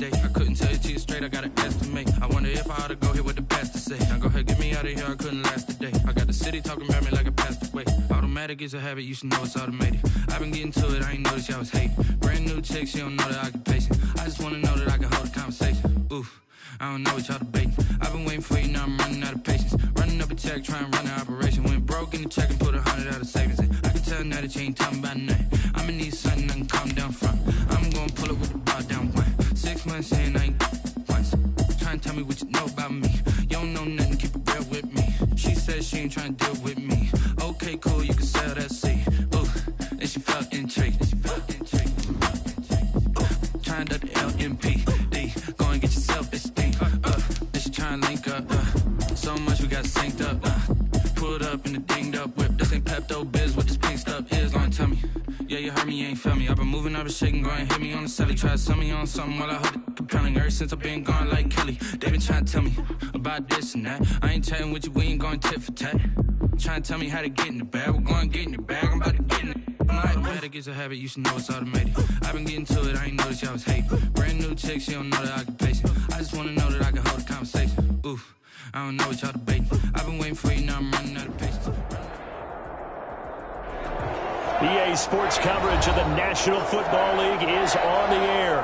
today. I couldn't tell you to you straight, I gotta estimate. I wonder if I ought to go here with the best to say. Now go ahead, get me out of here, I couldn't last today. I got the city talking about me like a passed away. Automatic is a habit, you should know it's automated. I've been getting to it, I ain't noticed y'all was hating. Brand new chick, she don't know the occupation. I just wanna know that I can hold a conversation. Oof, I don't know what y'all debating. I've been waiting for you, now I'm running out of patience. Running up a check, trying to run an operation. Went broke in the check and put 100 out of savings in. I can tell now that you ain't talking about nothing. I'ma need something I can calm down from. I'm gonna pull up with the bar down one. 6 months in, I ain't once. Trying to tell me what you know about me. You don't know nothing, keep it real with me. She said she ain't trying to deal with me. Okay, cool, you can sell that seed. Ooh, and she felt intrigued. Trying to the LMPD. Go and get your self-esteem. And she trying to link up. So much we got synced up. Pulled up in the dinged up whip. This ain't Pepto-Biz, what this pink stuff is. Long tell me. Yeah, you heard me, you ain't feel me. I've been moving, I've been shaking, go and hit me on the celly. Try to sell me on something while I hold it compelling. Ever since I've been gone like Kelly, they been trying to tell me about this and that. I ain't chatting with you, we ain't going tit for tat. Trying to tell me how to get in the bag. We're going to get in the bag, I'm about to get in it. Automatic is a habit, you should know it's automated. I've been getting to it, I ain't noticed y'all was hating. Brand new chick, she don't know the occupation. I just wanna know that I can hold a conversation. Oof, I don't know what y'all debating. I've been waiting for you, now I'm running out of patience. EA Sports coverage of the National Football League is on the air.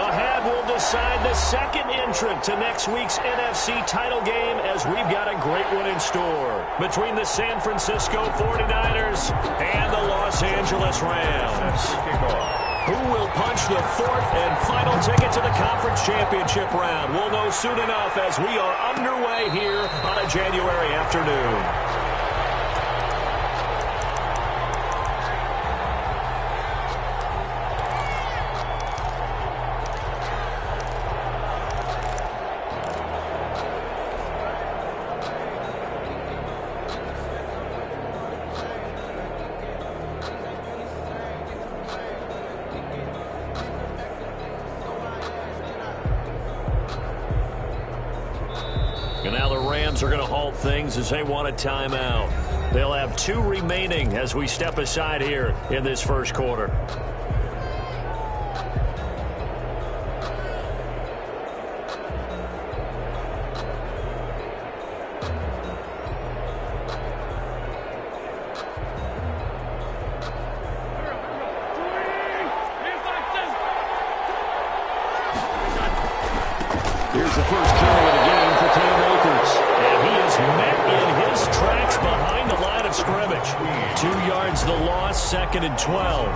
Ahead, we'll decide the second entrant to next week's NFC title game, as we've got a great one in store between the San Francisco 49ers and the Los Angeles Rams. Who will punch the fourth and final ticket to the conference championship round? We'll know soon enough as we are underway here on a January afternoon. And now the Rams are going to halt things as they want a timeout. They'll have 2 remaining as we step aside here in this first quarter. Here's the first carry of the game for Cam Akers. And he is met in his tracks behind the line of scrimmage. 2 yards the loss, 2nd and 12.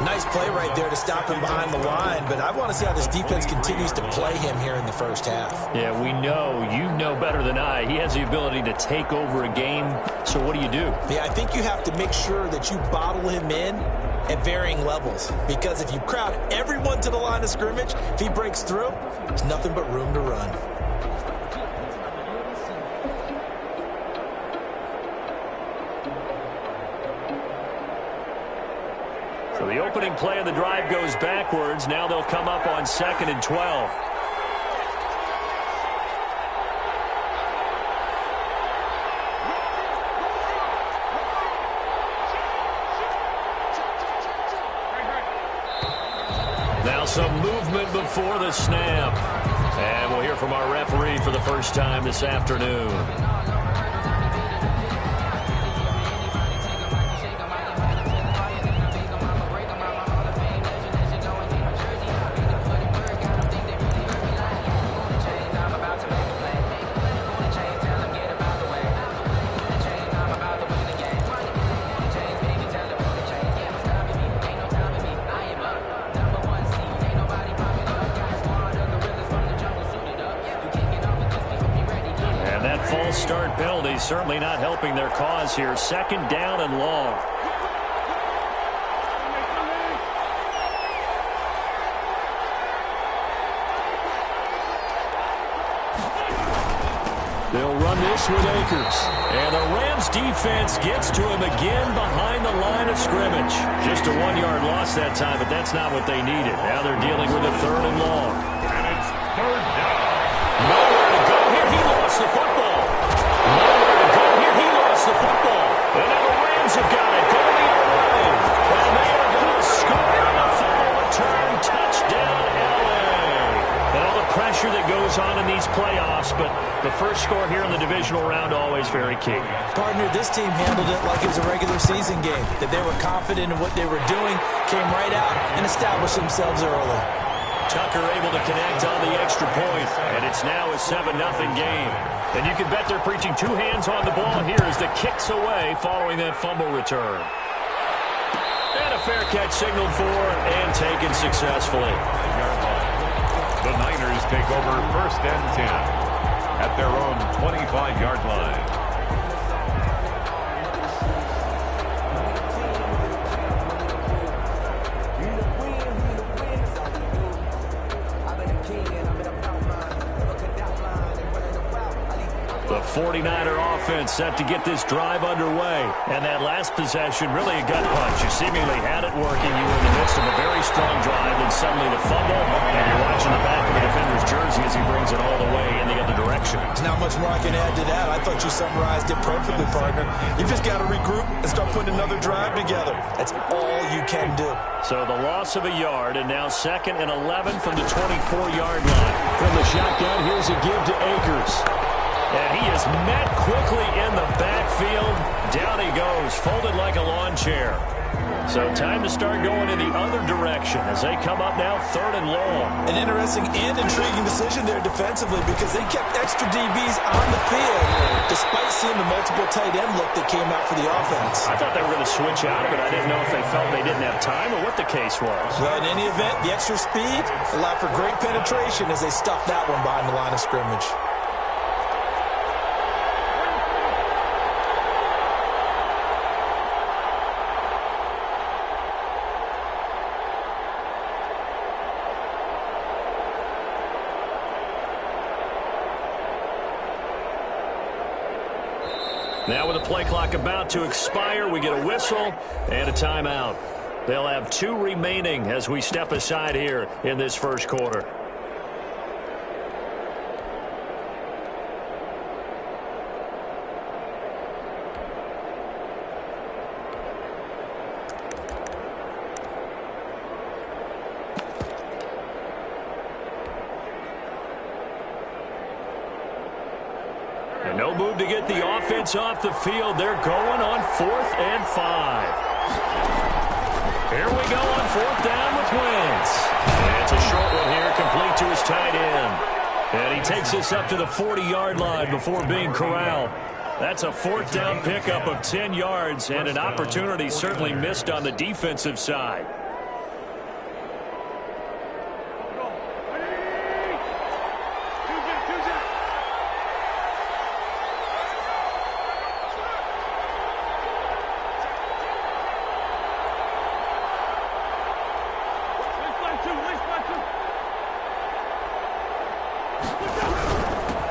Nice play right there to stop him behind the line, but I want to see how this defense continues to play him here in the first half. Yeah, we know, you know better than I, he has the ability to take over a game. So what do you do? Yeah, I think you have to make sure that you bottle him in at varying levels, because if you crowd everyone to the line of scrimmage, if he breaks through, there's nothing but room to run. So the opening play of the drive goes backwards. Now they'll come up on 2nd and 12. Now some movement before the snap. And we'll hear from our referee for the first time this afternoon. False start penalty certainly not helping their cause here. 2nd down and long. They'll run this with Akers. And the Rams defense gets to him again behind the line of scrimmage. Just a 1-yard loss that time, but that's not what they needed. Now they're dealing with a 3rd and long. And it's 3rd down. Nowhere to go here. He lost the football. Nowhere to go here. He lost the football. And now the Rams have got it going the other way. And they are going to score on a fumble return. Touchdown, L.A. And all the pressure that goes on in these playoffs, but the first score here in the divisional round always very key. Partner, this team handled it like it was a regular season game, that they were confident in what they were doing, came right out and established themselves early. Tucker able to connect on the extra point, and it's now a 7-0 game. And you can bet they're preaching two hands on the ball here as the kick's away following that fumble return. And a fair catch signaled for and taken successfully. The Niners take over 1st and 10 at their own 25-yard line. The 49er offense set to get this drive underway. And that last possession, really a gut punch. You seemingly had it working. You were in the midst of a very strong drive, and suddenly the fumble, and you're watching the back of the defender's jersey as he brings it all the way in the other direction. There's not much more I can add to that. I thought you summarized it perfectly, partner. You just got to regroup and start putting another drive together. That's all you can do. So the loss of a yard, and now 2nd and 11 from the 24-yard line. From the shotgun, here's a give to Akers. And he is met quickly in the backfield. Down he goes, folded like a lawn chair. So time to start going in the other direction as they come up now 3rd and long. An interesting and intriguing decision there defensively because they kept extra DBs on the field despite seeing the multiple tight end look that came out for the offense. I thought they were going to switch out, but I didn't know if they felt they didn't have time or what the case was. Well, in any event, the extra speed allowed for great penetration as they stuffed that one behind the line of scrimmage. Now with the play clock about to expire, we get a whistle and a timeout. They'll have 2 remaining as we step aside here in this first quarter. And no move to get the offense off the field. They're going on 4th and 5. Here we go on 4th down with Wentz. And it's a short one here, complete to his tight end. And he takes us up to the 40-yard line before being corralled. That's a 4th down pickup of 10 yards and an opportunity certainly missed on the defensive side.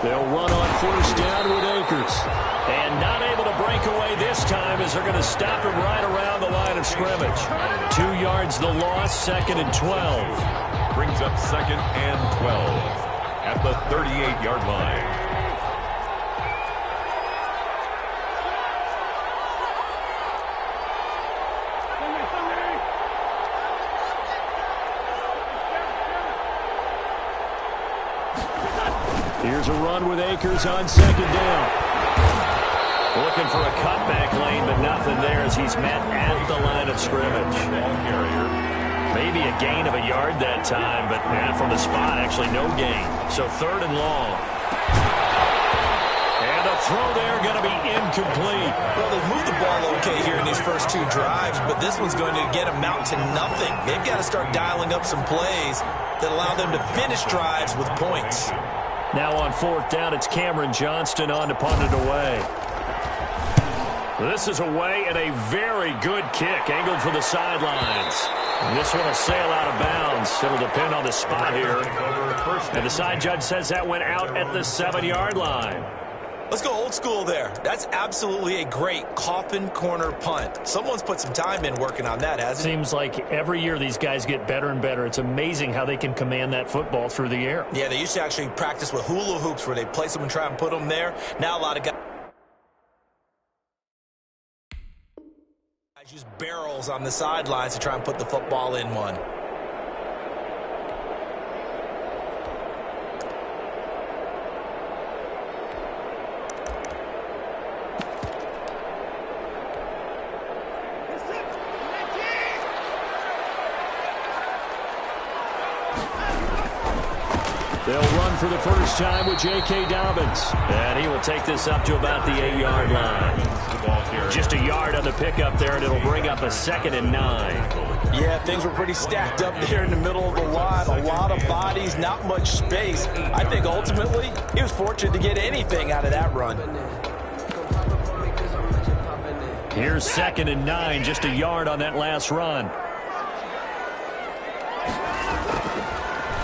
They'll run on 1st down with Akers. And not able to break away this time as they're going to stop him right around the line of scrimmage. 2 yards the loss, 2nd and 12. Brings up 2nd and 12 at the 38-yard line. Here's a run with Akers on 2nd down. Looking for a cutback lane, but nothing there as he's met at the line of scrimmage. Maybe a gain of a yard that time, but from the spot, actually no gain. So 3rd and long. And the throw there going to be incomplete. Well, they've moved the ball okay here in these first 2 drives, but this one's going to get them out to nothing. They've got to start dialing up some plays that allow them to finish drives with points. Now on 4th down, it's Cameron Johnston on to punt it away. This is away and a very good kick, angled for the sidelines. And this one will sail out of bounds. It'll depend on the spot here. And the side judge says that went out at the 7-yard line. Let's go old school there. That's absolutely a great coffin corner punt. Someone's put some time in working on that, hasn't it? Seems like every year these guys get better and better. It's amazing how they can command that football through the air. Yeah, they used to actually practice with hula hoops where they place them and try and put them there. Now a lot of guys use barrels on the sidelines to try and put the football in one. They'll run for the first time with J.K. Dobbins. And he will take this up to about the 8-yard line. Just a yard on the pickup there, and it'll bring up a 2nd and 9. Yeah, things were pretty stacked up there in the middle of the line. A lot of bodies, not much space. I think ultimately he was fortunate to get anything out of that run. Here's 2nd and 9, just a yard on that last run.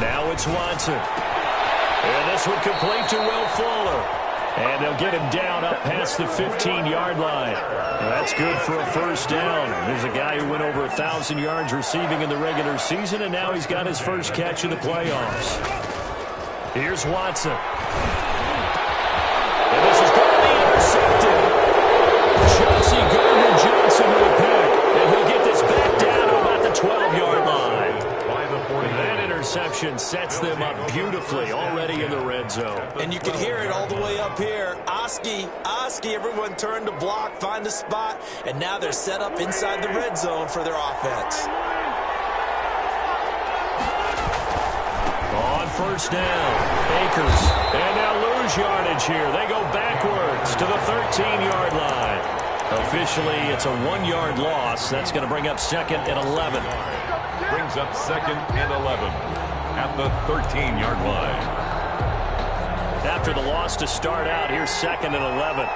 Now it's Watson. And this one complete to Will Fuller. And they'll get him down up past the 15-yard line. That's good for a first down. There's a guy who went over 1,000 yards receiving in the regular season, and now he's got his first catch in the playoffs. Here's Watson. And this is going to be intercepted. Chauncey Gardner-Johnson with a pick. And he'll get this back down to about the 12-yard line. That interception sets them up beautifully already in the red zone. And you can hear it all the way up here. Oski, everyone turned to block, find a spot, and now they're set up inside the red zone for their offense. On first down, Akers. And now lose yardage here. They go backwards to the 13-yard line. Officially, it's a 1-yard loss. That's going to bring up 2nd and 11. Brings up 2nd and 11 at the 13-yard line. After the loss to start out, here's 2nd and 11.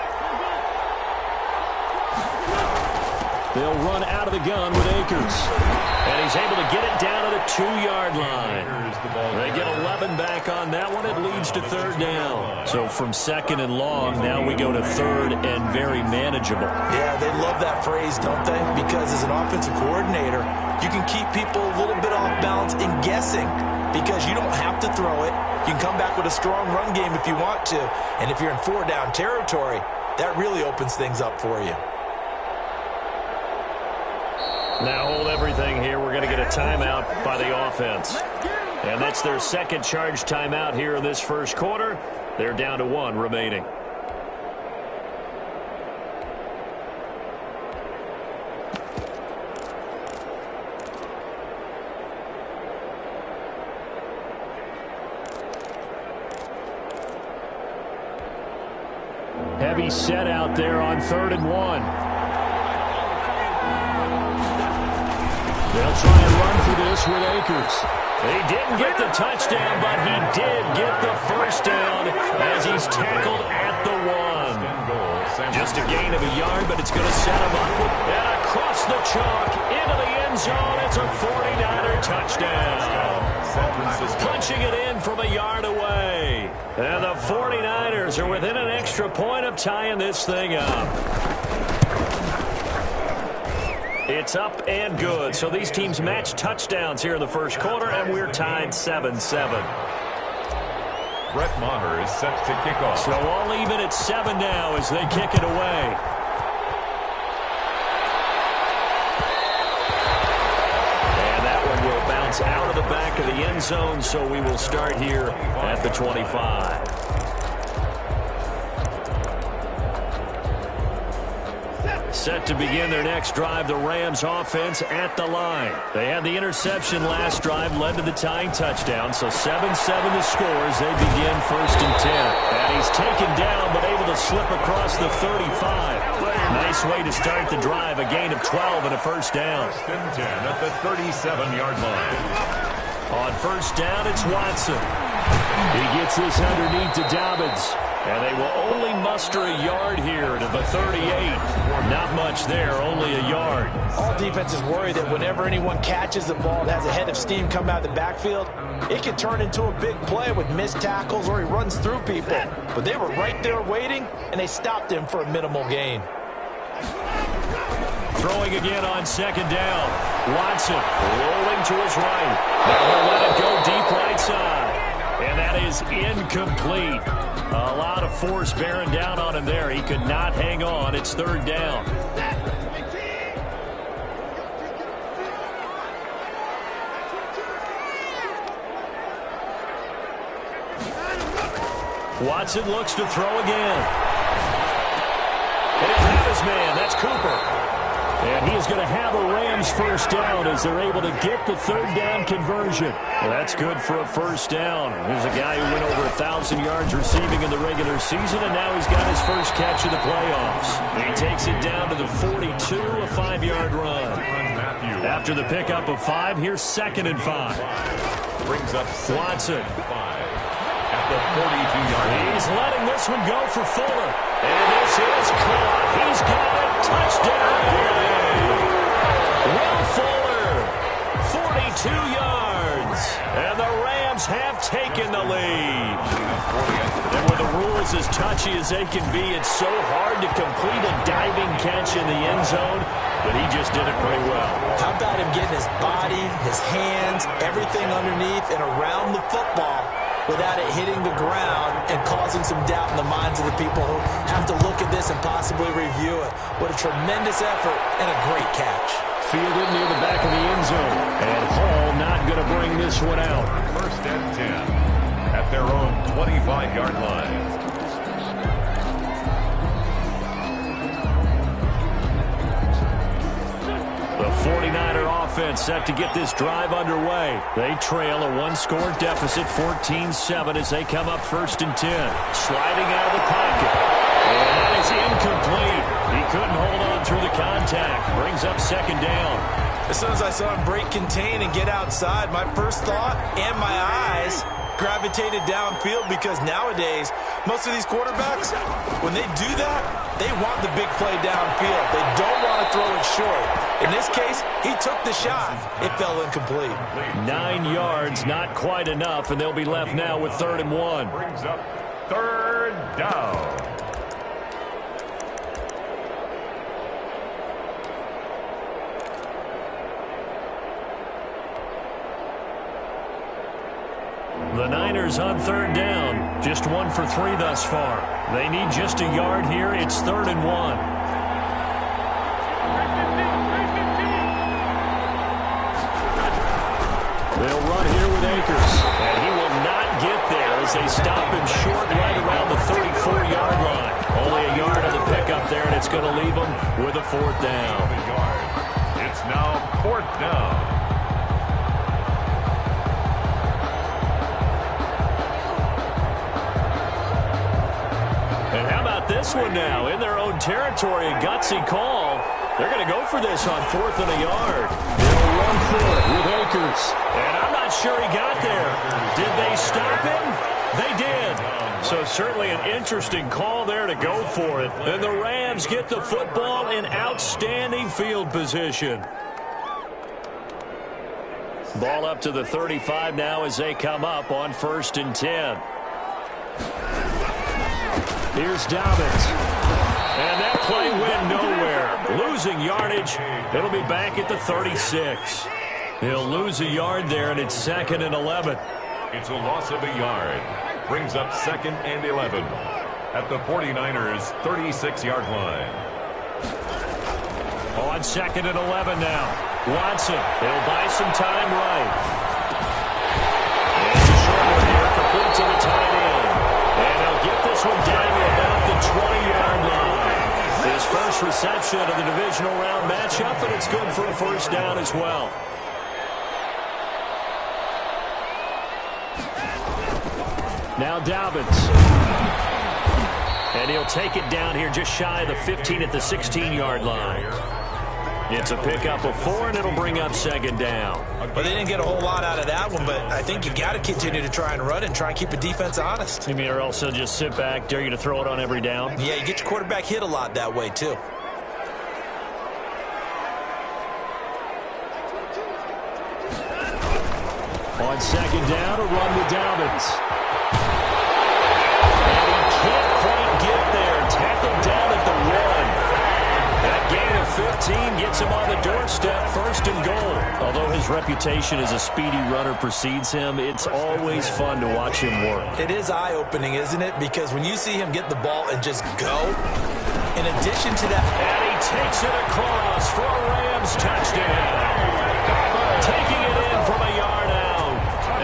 They'll run out of the gun with Akers. And he's able to get it down to the 2-yard line. They get 11 back on that one. It leads to 3rd down. So from 2nd and long, now we go to 3rd and very manageable. Yeah, they love that phrase, don't they? Because as an offensive coordinator, you can keep people a little bit off balance and guessing because you don't have to throw it. You can come back with a strong run game if you want to. And if you're in 4-down territory, that really opens things up for you. Now hold everything here. We're going to get a timeout by the offense. And that's their 2nd charge timeout here in this first quarter. They're down to 1 remaining. Heavy set out there on 3rd and 1. They'll try and run for this with Akers. He didn't get the touchdown, but he did get the first down as he's tackled at the 1. Just a gain of a yard, but it's going to set him up. And across the chalk, into the end zone, it's a 49er touchdown. Punching it in from a yard away. And the 49ers are within an extra point of tying this thing up. It's up and good. So these teams match touchdowns here in the first quarter, and we're tied 7-7. Brett Maher is set to kick off. So all even at 7 now as they kick it away. And that one will bounce out of the back of the end zone, so we will start here at the 25. Set to begin their next drive, the Rams offense at the line. They had the interception last drive, led to the tying touchdown, so 7-7 the score as they begin 1st and 10. And he's taken down, but able to slip across the 35. Nice way to start the drive, a gain of 12 and a first down. 1st and 10 at the 37-yard line. On first down, it's Watson. He gets this underneath to Dobbins. And they will only muster a yard here to the 38. Not much there, only a yard. All defenses worry that whenever anyone catches the ball and has a head of steam come out of the backfield, it can turn into a big play with missed tackles or he runs through people. But they were right there waiting, and they stopped him for a minimal gain. Throwing again on 2nd down. Watson rolling to his right. Now he'll let it go deep right side. And that is incomplete. A lot of force bearing down on him there. He could not hang on. It's 3rd down. Watson looks to throw again. And he'll have his man. That's Cooper. And he is going to have a Rams first down as they're able to get the third down conversion. Well, that's good for a first down. Here's a guy who went over 1,000 yards receiving in the regular season, and now he's got his first catch of the playoffs. He takes it down to the 42, a 5-yard run. After the pickup of 5, here's 2nd and 5. Brings up Watson. 5 at the 42-yard line. He's letting this one go for Fuller. And this is caught. He's got it. Touchdown. Will Fuller, 42 yards. And the Rams have taken the lead. And with the rules as touchy as they can be, it's so hard to complete a diving catch in the end zone, but he just did it pretty well. How about him getting his body, his hands, everything underneath and around the football without it hitting the ground and causing some doubt in the minds of the people who have to look at this and possibly review it. What a tremendous effort and a great catch. Fielded near the back of the end zone. And Hall not going to bring this one out. 1st and 10 at their own 25-yard line. The 49er offense set to get this drive underway. They trail a 1-score deficit, 14-7, as they come up 1st and 10. Sliding out of the pocket. And that is incomplete. He couldn't hold on through the contact. Brings up 2nd down. As soon as I saw him break contain and get outside, my first thought and my eyes gravitated downfield, because nowadays, most of these quarterbacks, when they do that, they want the big play downfield. They don't want to throw it short. In this case, he took the shot. It fell incomplete. 9 yards, not quite enough, and they'll be left now with 3rd and 1. Brings up 3rd down. The Niners on 3rd down. Just 1 for 3 thus far. They need just a yard here. It's 3rd and 1. They'll run here with Akers. And he will not get there as they stop him short right around the 34-yard line. Only a yard on the pickup there, and it's going to leave him with a 4th down. It's now 4th down. This one now in their own territory, a gutsy call. They're going to go for this on 4th and a yard. They'll run for it with Akers. And I'm not sure he got there. Did they stop him? They did. So certainly an interesting call there to go for it. And the Rams get the football in outstanding field position. Ball up to the 35 now as they come up on 1st and 10. Here's Dobbins. And that play went nowhere. Losing yardage. It'll be back at the 36. He'll lose a yard there, and it's 2nd and 11. It's a loss of a yard. Brings up 2nd and 11 at the 49ers' 36-yard line. On 2nd and 11 now. Watson. He'll buy some time right. It's a short one here, complete to the tight end. And he'll get this one down to about the 20-yard line. His first reception of the divisional round matchup, and it's good for a 1st down as well. Now Dobbins. And he'll take it down here just shy of the 15 at the 16-yard line. It's a pickup of 4, and it'll bring up 2nd down. Well, they didn't get a whole lot out of that one, but I think you got to continue to try and run and try and keep the defense honest. You mean, or else they'll just sit back, dare you to throw it on every down? Yeah, you get your quarterback hit a lot that way, too. On 2nd down, a run with Dobbins. And he can't quite get there. Tackled down at the 1. That gain of 15 gets him on the doorstep, 1st and goal. Although his reputation as a speedy runner precedes him, it's always fun to watch him work. It is eye-opening, isn't it? Because when you see him get the ball and just go, in addition to that... And he takes it across for a Rams touchdown. Taking it in from a yard out.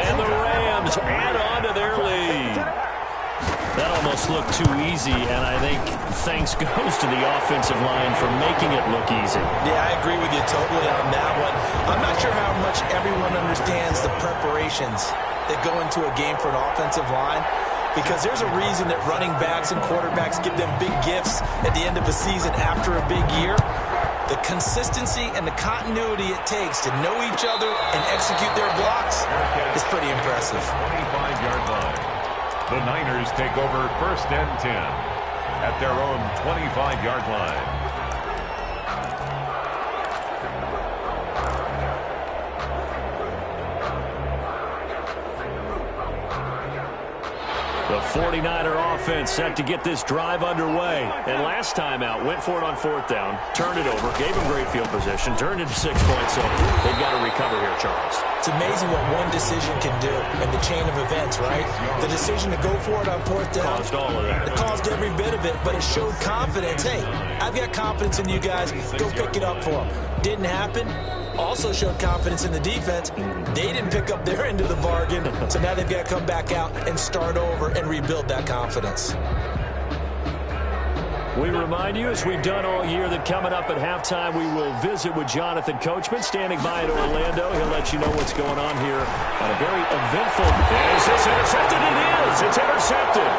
And the Rams add on to their lead. That almost looked too easy, and I think thanks goes to the offensive line for making it look easy. Yeah, I agree with you totally on that one. I'm not sure how much everyone understands the preparations that go into a game for an offensive line, because there's a reason that running backs and quarterbacks give them big gifts at the end of a season after a big year. The consistency and the continuity it takes to know each other and execute their blocks is pretty impressive. 25-yard line. The Niners take over 1st and 10 at their own 25-yard line. The 49er offense set to get this drive underway. And last time out, went for it on 4th down, turned it over, gave them great field position, turned into 6 points, so they've got to recover here, Charles. It's amazing what one decision can do in the chain of events, right? The decision to go for it on 4th down. Caused all of that. It caused every bit of it, but it showed confidence. Hey, I've got confidence in you guys. Go pick it up for them. Didn't happen. Also showed confidence in the defense. They didn't pick up their end of the bargain, so now they've got to come back out and start over and rebuild that confidence. We remind you, as we've done all year, that coming up at halftime, we will visit with Jonathan Coachman, standing by in Orlando. He'll let you know what's going on here on a very eventful. Is this intercepted? It is. It's intercepted.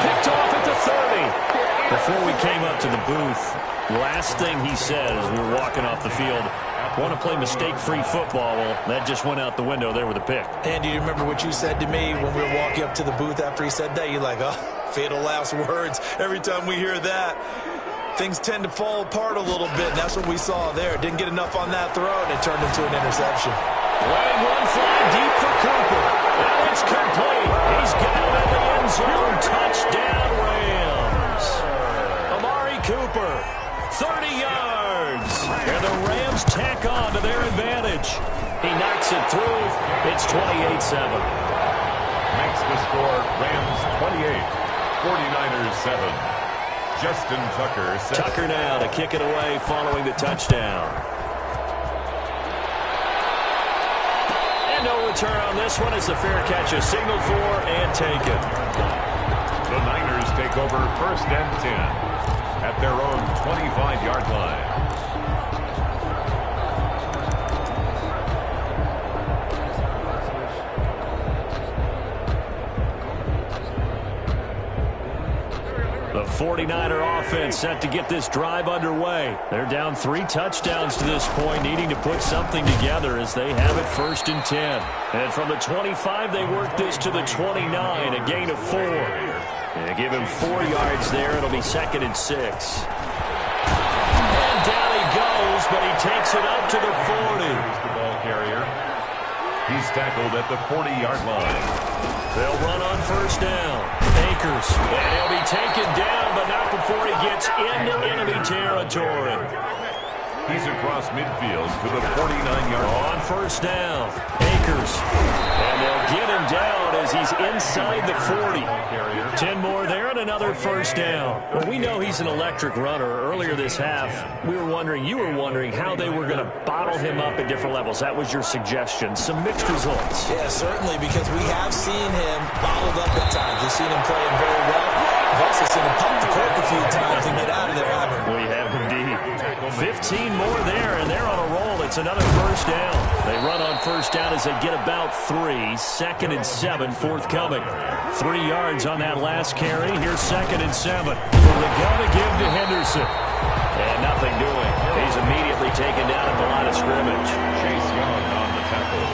Picked off at the 30. Before we came up to the booth, last thing he said as we were walking off the field, want to play mistake-free football. Well, that just went out the window there with a pick. And do you remember what you said to me when we were walking up to the booth after he said that? You're like, oh, fatal last words. Every time we hear that, things tend to fall apart a little bit, and that's what we saw there. Didn't get enough on that throw, and it turned into an interception. Letting one fly deep for Cooper. Now it's complete. He's got it in the end zone. Touchdown, Rams. Amari Cooper, 30 yards. And the Rams tack on to their advantage. He knocks it through. It's 28-7. Makes the score Rams 28, 49ers 7. Justin Tucker sets. Tucker now to kick it away following the touchdown. And no return on this one as the fair catch is signaled for and taken. The Niners take over 1st and 10 at their own 25-yard line. The 49er offense set to get this drive underway. They're down 3 touchdowns to this point, needing to put something together as they have it 1st and 10. And from the 25, they work this to the 29, a gain of 4. And give him 4 yards there. It'll be 2nd and 6. And down he goes, but he takes it up to the 40. The ball carrier. He's tackled at the 40-yard line. They'll run on 1st down. Akers. And he'll be taken down, but not before he gets into enemy territory. He's across midfield to the 49-yard line. On 1st down. Akers. And they'll get him down as he's inside the 40. 10 more there and another 1st down. Well, we know he's an electric runner. Earlier this half, you were wondering how they were going to bottle him up at different levels. That was your suggestion. Some mixed results. Yeah, certainly, because we have seen him bottled up at times. We've seen him playing very well. We've also seen him pump the cork a few times and get out of there, haven't we? We have indeed. 15 more there, and they're on a roll. It's another 1st down. They run on 1st down as they get about 3. 2nd and 7 forthcoming. 3 yards on that last carry. Here's 2nd and 7. From the gun to give to Henderson. And nothing doing. He's immediately taken down at the line of scrimmage. Chase Young on the tackle.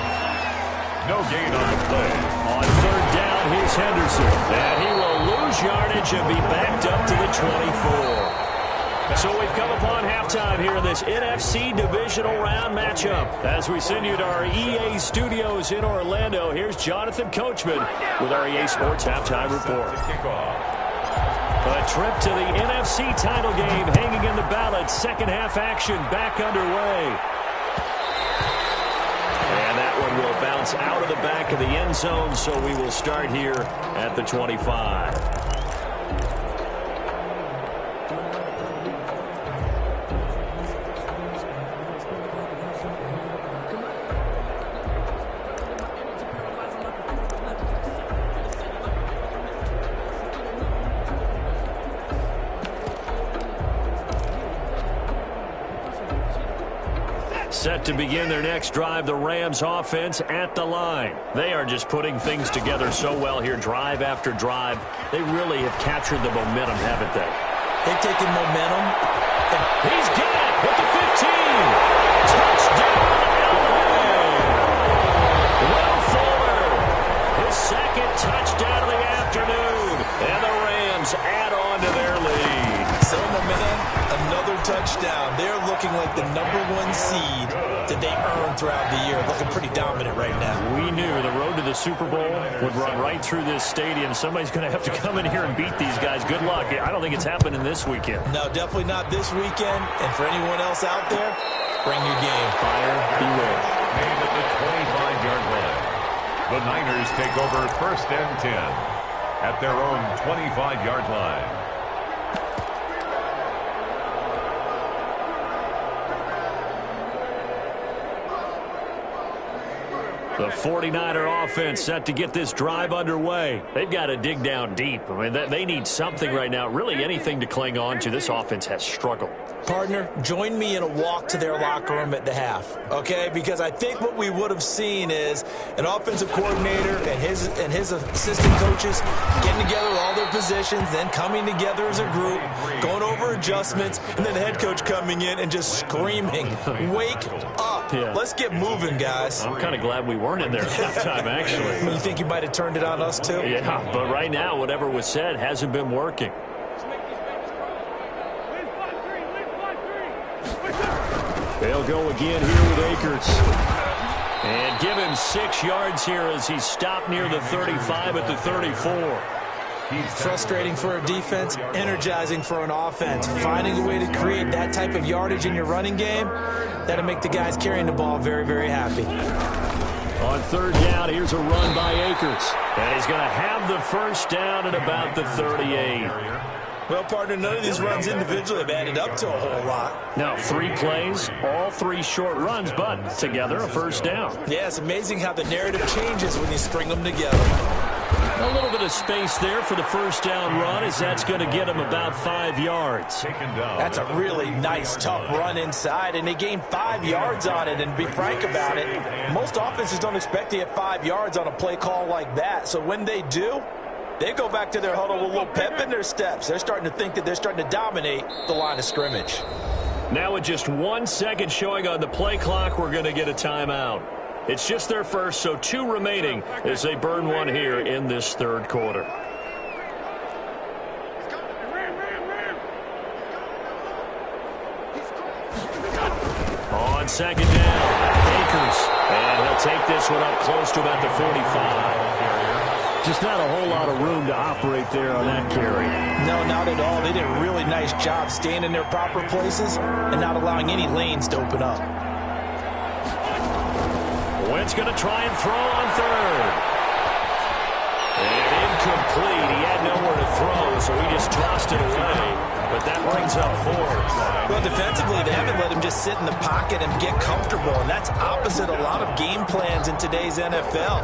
No gain on the play. On 3rd down, here's Henderson. And he will lose yardage and be backed up to the 24. So we've come upon halftime here in this NFC Divisional Round matchup. As we send you to our EA studios in Orlando, here's Jonathan Coachman with our EA Sports Halftime Report. A trip to the NFC title game hanging in the balance. Second half action back underway. And that one will bounce out of the back of the end zone, so we will start here at the 25. Set to begin their next drive, the Rams offense at the line. They are just putting things together so well here, drive after drive. They really have captured the momentum, haven't they? They've taken momentum. He's got it with the 15. Touchdown, Alabama. Will Fuller, his second touchdown of the afternoon. And the Rams add on to their lead. Selma, man, another touchdown. They're looking like the #1 seed that they earned throughout the year. Looking pretty dominant right now. We knew the road to the Super Bowl would run right through this stadium. Somebody's going to have to come in here and beat these guys. Good luck. I don't think it's happening this weekend. No, definitely not this weekend. And for anyone else out there, bring your game. Fire beware. Made at the 25-yard line. The Niners take over 1st and 10 at their own 25-yard line. The 49er offense set to get this drive underway. They've got to dig down deep. I mean, they need something right now, really anything to cling on to. This offense has struggled. Partner, join me in a walk to their locker room at the half, okay? Because I think what we would have seen is an offensive coordinator and his assistant coaches getting together all their positions, then coming together as a group, going over adjustments, and then the head coach coming in and just screaming, "Wake up. Yeah. Let's get moving, guys." I'm kind of glad we weren't in there at halftime, actually. You think you might have turned it on us, too? Yeah, but right now, whatever was said hasn't been working. They'll go again here with Akers. And give him 6 yards here as he's stopped near the 35 at the 34. Frustrating for a defense, energizing for an offense. Finding a way to create that type of yardage in your running game, that'll make the guys carrying the ball very, very happy. On 3rd down, here's a run by Akers. And he's going to have the first down at about the 38. Well, partner, none of these runs individually have added up to a whole lot. Now, 3 plays, all 3 short runs, but together a first down. Yeah, it's amazing how the narrative changes when you string them together. A little bit of space there for the first down run as that's going to get him about 5 yards. That's a really nice, tough run inside, and they gained 5 yards on it. And to be frank about it, most offenses don't expect to get 5 yards on a play call like that. So when they do, they go back to their huddle with a little pep in their steps. They're starting to think that they're starting to dominate the line of scrimmage. Now with just 1 second showing on the play clock, we're going to get a timeout. It's just their first, so 2 remaining as they burn one here in this 3rd quarter. On 2nd down, Akers. And he'll take this one up close to about the 45. Just not a whole lot of room to operate there on that carry. No, not at all. They did a really nice job staying in their proper places and not allowing any lanes to open up. Wentz going to try and throw on 3rd. And incomplete. He had nowhere to throw, so he just tossed it away. But that brings up 4th. Well, defensively, they haven't let him just sit in the pocket and get comfortable, and that's opposite a lot of game plans in today's NFL.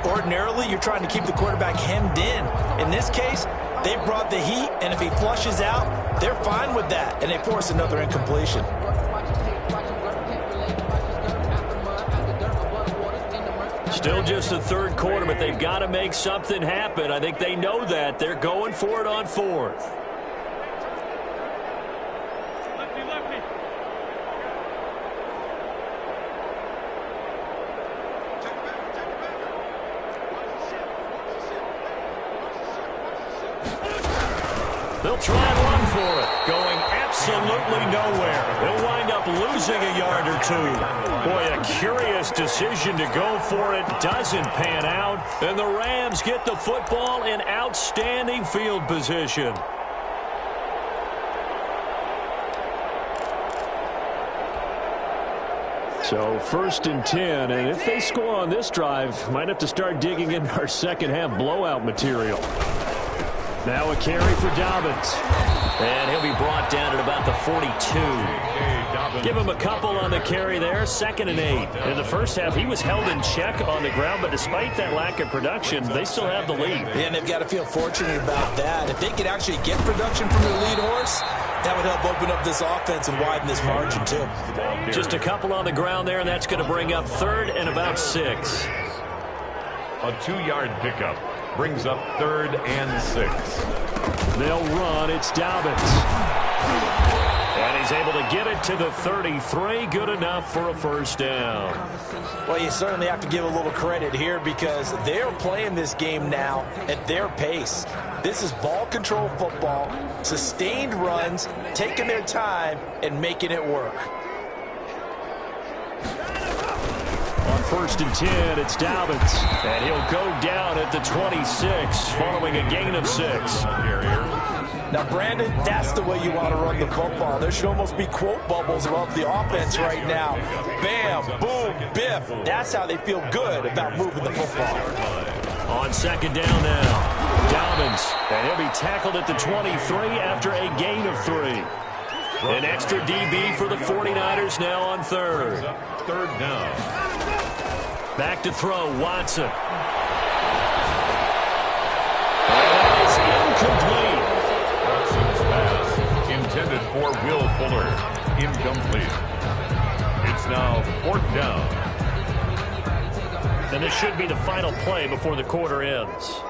Ordinarily, you're trying to keep the quarterback hemmed in. In this case, they brought the heat, and if he flushes out, they're fine with that, and they force another incompletion. Still just the 3rd quarter, but they've got to make something happen. I think they know that. They're going for it on 4th. They'll try and run for it. Going absolutely nowhere. They'll wind up losing a yard or 2. Boy, a curious decision to go for it. Doesn't pan out. And the Rams get the football in outstanding field position. So 1st and 10, and if they score on this drive, might have to start digging into our second half blowout material. Now a carry for Dobbins. And he'll be brought down at about the 42. Give him a couple on the carry there, 2nd and 8. In the first half, he was held in check on the ground, but despite that lack of production, they still have the lead. Yeah, and they've got to feel fortunate about that. If they could actually get production from their lead horse, that would help open up this offense and widen this margin, too. Just a couple on the ground there, and that's going to bring up 3rd and about 6. A 2-yard pickup brings up 3rd and 6. They'll run. It's Dobbins. And he's able to get it to the 33. Good enough for a first down. Well, you certainly have to give a little credit here because they're playing this game now at their pace. This is ball control football, sustained runs, taking their time and making it work. On 1st and 10, it's Dobbins. And he'll go down at the 26 following a gain of 6. Now, Brandon, that's the way you want to run the football. There should almost be quote bubbles above the offense right now. Bam, boom, biff. That's how they feel good about moving the football. On 2nd down now, Dobbins. And he'll be tackled at the 23 after a gain of 3. An extra DB for the 49ers now on 3rd. 3rd down. Back to throw, Watson. And that is incomplete. Watson's pass intended for Will Fuller. Incomplete. It's now 4th down. And this should be the final play before the quarter ends.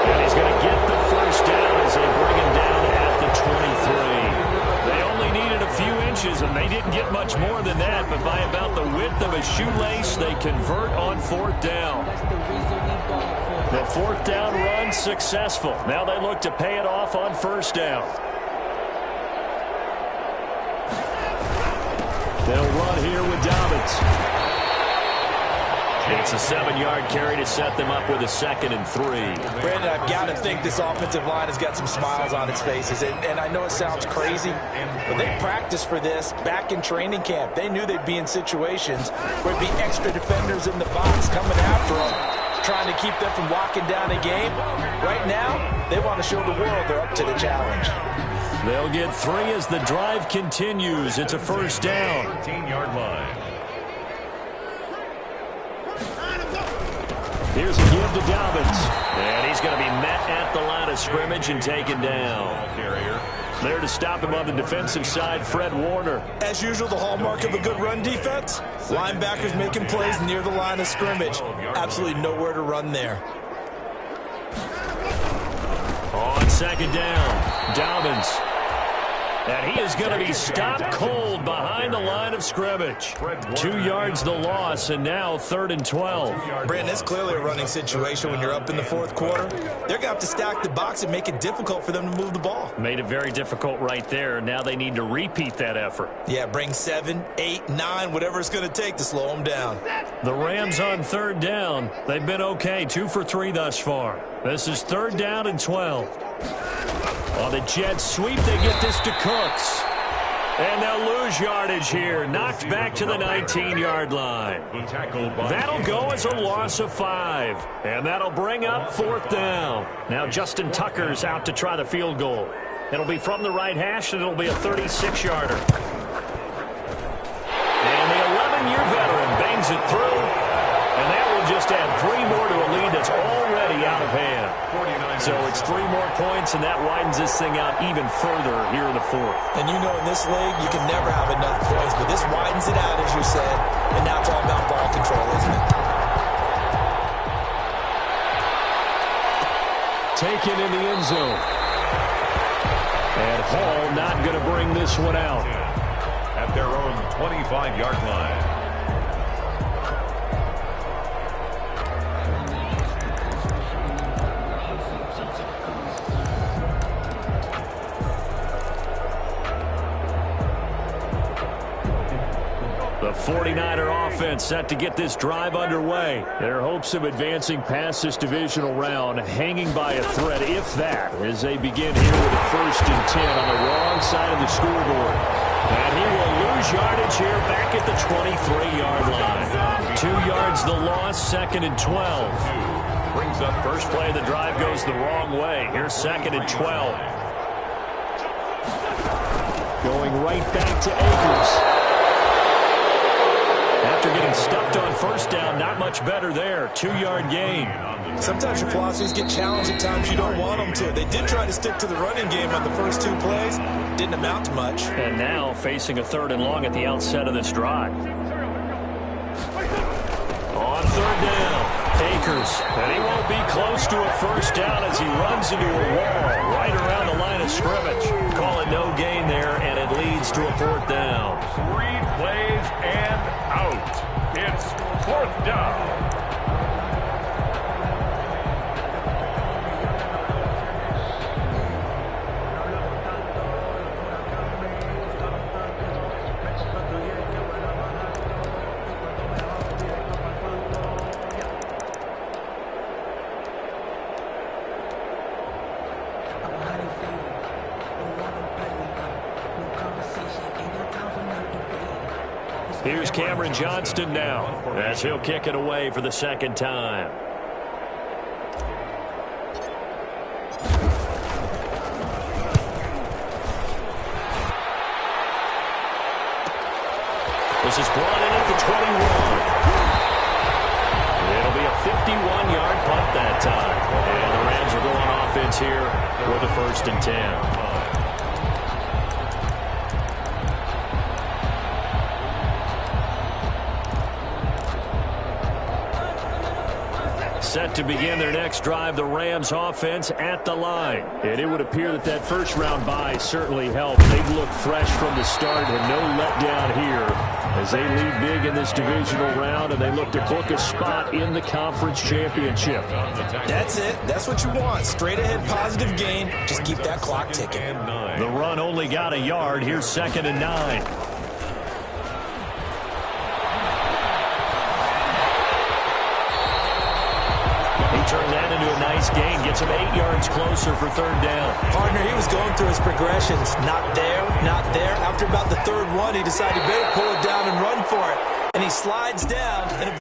And he's going to get the first down as they bring him down at the 23. They only needed a few inches, and they didn't get much more than that, but by about the width of a shoelace, they convert on 4th down. The 4th down run successful. Now they look to pay it off on 1st down. They'll run here with Dobbins. It's a 7-yard carry to set them up with a 2nd and 3. Brandon, I've got to think this offensive line has got some smiles on its faces. And I know it sounds crazy, but they practiced for this back in training camp. They knew they'd be in situations where there'd be extra defenders in the box coming after them, trying to keep them from locking down a game. Right now, they want to show the world they're up to the challenge. They'll get 3 as the drive continues. It's a first down. 13-yard line. Here's a give to Dobbins. And he's going to be met at the line of scrimmage and taken down. There to stop him on the defensive side, Fred Warner. As usual, the hallmark of a good run defense, linebackers making plays near the line of scrimmage. Absolutely nowhere to run there. On 2nd down, Dobbins. And he is going to be stopped cold behind the line of scrimmage. 2 yards the loss, and now 3rd and 12. Brandon, it's clearly a running situation when you're up in the 4th quarter. They're going to have to stack the box and make it difficult for them to move the ball. Made it very difficult right there. Now they need to repeat that effort. Yeah, bring 7, 8, 9, whatever it's going to take to slow them down. The Rams on 3rd down. They've been okay, 2 for 3 thus far. This is 3rd down and 12. On the jet sweep, they get this to Cooks. And they'll lose yardage here. Knocked back to the 19-yard line. That'll go as a loss of 5. And that'll bring up 4th down. Now Justin Tucker's out to try the field goal. It'll be from the right hash, and it'll be a 36-yarder. And the 11-year veteran bangs it through. And that will just add 3 more to a lead that's already out of hand. So it's 3 more points, and that widens this thing out even further here in the 4th. And you know in this league, you can never have enough points, but this widens it out, as you said, and now it's all about ball control, isn't it? Taken in the end zone. And Hall not going to bring this one out. At their own 25-yard line. The 49er offense set to get this drive underway. Their hopes of advancing past this divisional round hanging by a thread, if that, as they begin here with a 1st and 10 on the wrong side of the scoreboard. And he will lose yardage here back at the 23-yard line. 2 yards the loss, 2nd and 12. Brings up First play of the drive goes the wrong way. Here's 2nd and 12. Going right back to Akers. After getting stuffed on first down, not much better there. 2-yard gain. Sometimes your philosophies get challenged at times you don't want them to. They did try to stick to the running game on the first 2 plays. Didn't amount to much. And now facing a 3rd and long at the outset of this drive. On 3rd down, Akers. And he won't be close to a first down as he runs into a wall right around the line of scrimmage. Call it no gain there, and it leads to a 4th down. 3 plays and out. It's 4th down. Here's Cameron Johnston now as he'll kick it away for the 2nd time. This is brought in at the 21. It'll be a 51-yard punt that time. And the Rams will go on offense here with a 1st and 10. Set to begin their next drive, the Rams offense at the line. And it would appear that that first-round bye certainly helped. They've looked fresh from the start and no letdown here as they lead big in this divisional round and they look to book a spot in the conference championship. That's it. That's what you want. Straight ahead positive gain. Just keep that clock ticking. The run only got a yard. Here's 2nd and 9. Turn that into a nice gain. Gets him 8 yards closer for 3rd down. Partner, he was going through his progressions. Not there, not there. After about the 3rd one, he decided he better pull it down and run for it. And he slides down. And